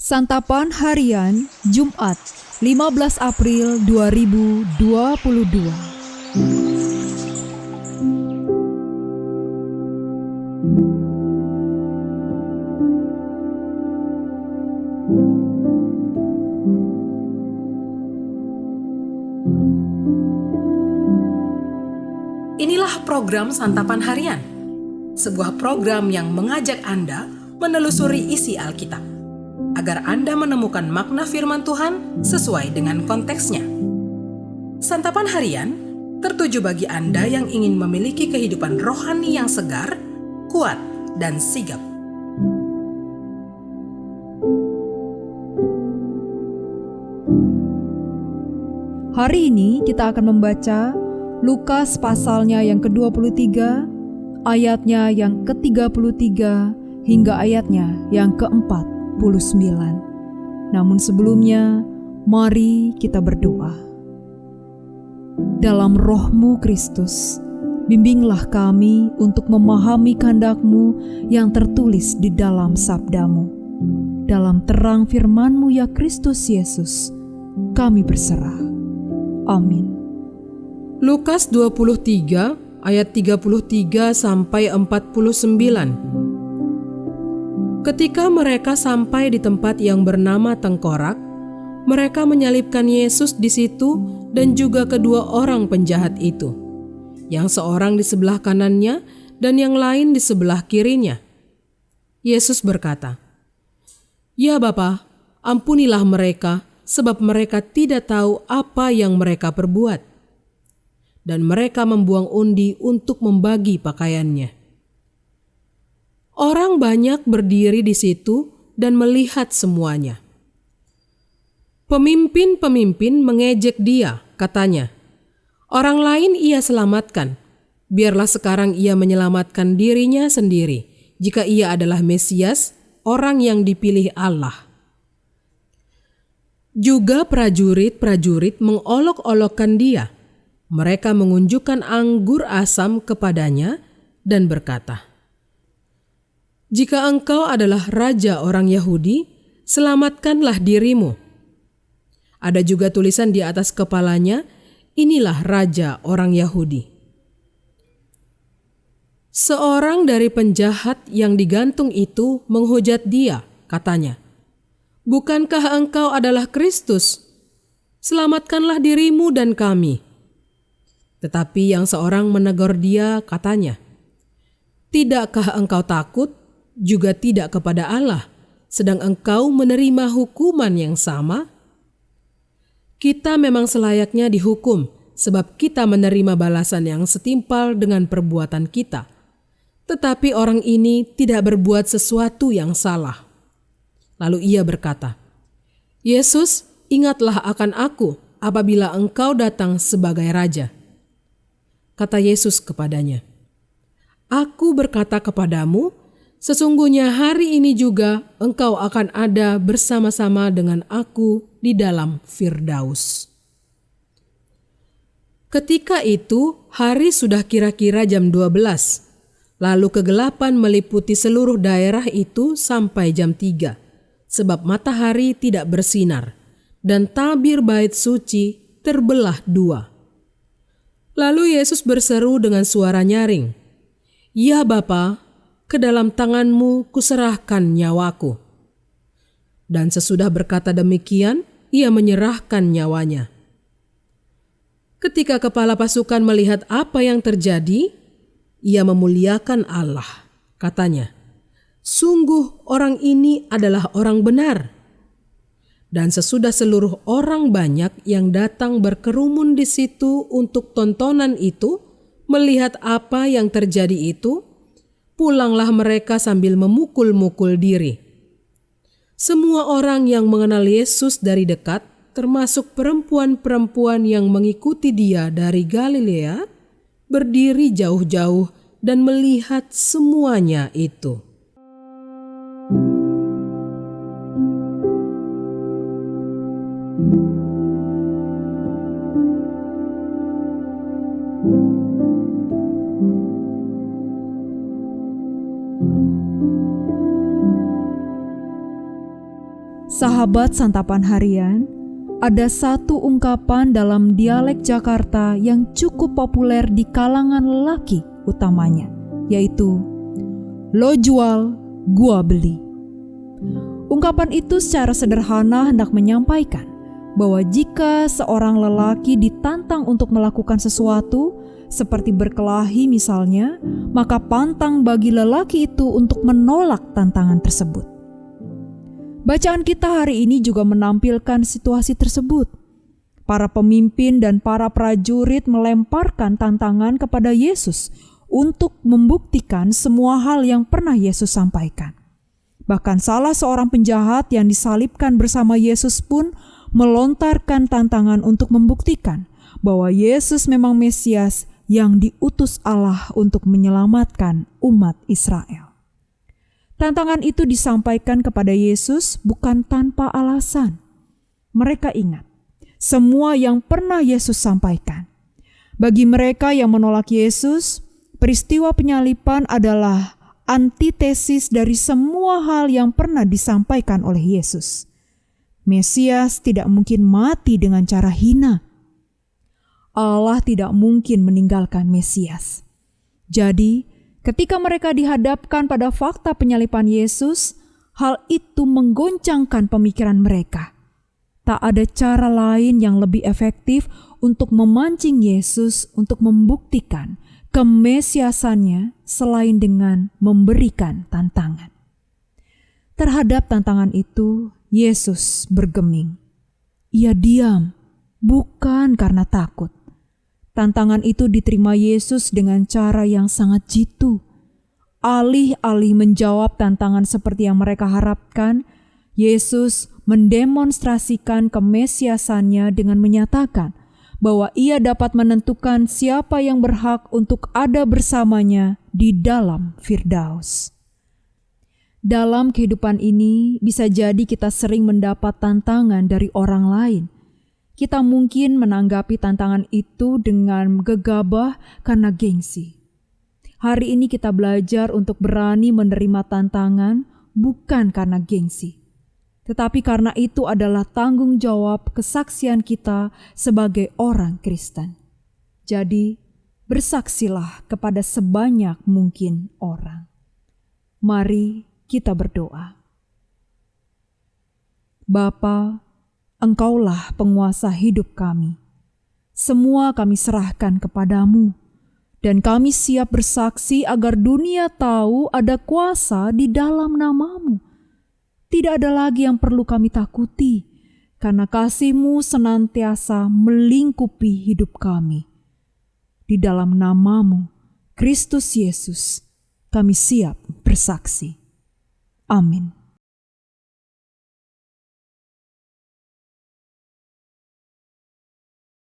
Santapan Harian Jumat 15 April 2022. Inilah program Santapan Harian, sebuah program yang mengajak Anda menelusuri isi Alkitab, agar Anda menemukan makna firman Tuhan sesuai dengan konteksnya. Santapan Harian tertuju bagi Anda yang ingin memiliki kehidupan rohani yang segar, kuat, dan sigap. Hari ini kita akan membaca Lukas pasalnya yang ke-23, ayatnya yang ke-33 hingga ayatnya yang ke-49. Namun sebelumnya, mari kita berdoa. Dalam roh-Mu Kristus, bimbinglah kami untuk memahami kehendak-Mu yang tertulis di dalam sabda-Mu. Dalam terang firman-Mu ya Kristus Yesus, kami berserah. Amin. Lukas 23 ayat 33 sampai 49. Ketika mereka sampai di tempat yang bernama Tengkorak, mereka menyalibkan Yesus di situ dan juga kedua orang penjahat itu, yang seorang di sebelah kanannya dan yang lain di sebelah kirinya. Yesus berkata, "Ya Bapa, ampunilah mereka, sebab mereka tidak tahu apa yang mereka perbuat." Dan mereka membuang undi untuk membagi pakaiannya. Orang banyak berdiri di situ dan melihat semuanya. Pemimpin-pemimpin mengejek dia, katanya, "Orang lain ia selamatkan, biarlah sekarang ia menyelamatkan dirinya sendiri, jika ia adalah Mesias, orang yang dipilih Allah." Juga prajurit-prajurit mengolok-olokkan dia. Mereka mengunjukkan anggur asam kepadanya dan berkata, "Jika engkau adalah raja orang Yahudi, selamatkanlah dirimu." Ada juga tulisan di atas kepalanya, "Inilah raja orang Yahudi." Seorang dari penjahat yang digantung itu menghujat dia, katanya, "Bukankah engkau adalah Kristus? Selamatkanlah dirimu dan kami." Tetapi yang seorang menegur dia, katanya, "Tidakkah engkau takut, juga tidak kepada Allah, sedang engkau menerima hukuman yang sama? Kita memang selayaknya dihukum, sebab kita menerima balasan yang setimpal dengan perbuatan kita. Tetapi orang ini tidak berbuat sesuatu yang salah." Lalu ia berkata, "Yesus, ingatlah akan aku apabila engkau datang sebagai raja." Kata Yesus kepadanya, "Aku berkata kepadamu, sesungguhnya hari ini juga engkau akan ada bersama-sama dengan aku di dalam Firdaus." Ketika itu, hari sudah kira-kira jam 12. Lalu kegelapan meliputi seluruh daerah itu sampai jam 3, sebab matahari tidak bersinar, dan tabir bait suci terbelah dua. Lalu Yesus berseru dengan suara nyaring, "Ya Bapa, ke dalam tangan-Mu kuserahkan nyawaku." Dan sesudah berkata demikian, ia menyerahkan nyawanya. Ketika kepala pasukan melihat apa yang terjadi, ia memuliakan Allah. Katanya, "Sungguh orang ini adalah orang benar." Dan sesudah seluruh orang banyak yang datang berkerumun di situ untuk tontonan itu, melihat apa yang terjadi itu, pulanglah mereka sambil memukul-mukul diri. Semua orang yang mengenal Yesus dari dekat, termasuk perempuan-perempuan yang mengikuti dia dari Galilea, berdiri jauh-jauh dan melihat semuanya itu. Sahabat santapan harian, ada satu ungkapan dalam dialek Jakarta yang cukup populer di kalangan lelaki utamanya, yaitu "Lo jual, gua beli". Ungkapan itu secara sederhana hendak menyampaikan bahwa jika seorang lelaki ditantang untuk melakukan sesuatu, seperti berkelahi misalnya, maka pantang bagi lelaki itu untuk menolak tantangan tersebut. Bacaan kita hari ini juga menampilkan situasi tersebut. Para pemimpin dan para prajurit melemparkan tantangan kepada Yesus untuk membuktikan semua hal yang pernah Yesus sampaikan. Bahkan salah seorang penjahat yang disalibkan bersama Yesus pun melontarkan tantangan untuk membuktikan bahwa Yesus memang Mesias yang diutus Allah untuk menyelamatkan umat Israel. Tantangan itu disampaikan kepada Yesus bukan tanpa alasan. Mereka ingat semua yang pernah Yesus sampaikan. Bagi mereka yang menolak Yesus, peristiwa penyaliban adalah antitesis dari semua hal yang pernah disampaikan oleh Yesus. Mesias tidak mungkin mati dengan cara hina. Allah tidak mungkin meninggalkan Mesias. Jadi, ketika mereka dihadapkan pada fakta penyaliban Yesus, hal itu menggoncangkan pemikiran mereka. Tak ada cara lain yang lebih efektif untuk memancing Yesus untuk membuktikan kemesiasannya selain dengan memberikan tantangan. Terhadap tantangan itu, Yesus bergeming. Ia diam, bukan karena takut. Tantangan itu diterima Yesus dengan cara yang sangat jitu. Alih-alih menjawab tantangan seperti yang mereka harapkan, Yesus mendemonstrasikan kemesiasannya dengan menyatakan bahwa ia dapat menentukan siapa yang berhak untuk ada bersamanya di dalam Firdaus. Dalam kehidupan ini, bisa jadi kita sering mendapat tantangan dari orang lain. Kita mungkin menanggapi tantangan itu dengan gegabah karena gengsi. Hari ini kita belajar untuk berani menerima tantangan bukan karena gengsi, tetapi karena itu adalah tanggung jawab kesaksian kita sebagai orang Kristen. Jadi, bersaksilah kepada sebanyak mungkin orang. Mari kita berdoa. Bapa, Engkaulah penguasa hidup kami. Semua kami serahkan kepadamu, dan kami siap bersaksi agar dunia tahu ada kuasa di dalam nama-Mu. Tidak ada lagi yang perlu kami takuti, karena kasih-Mu senantiasa melingkupi hidup kami. Di dalam nama-Mu, Kristus Yesus, kami siap bersaksi. Amin.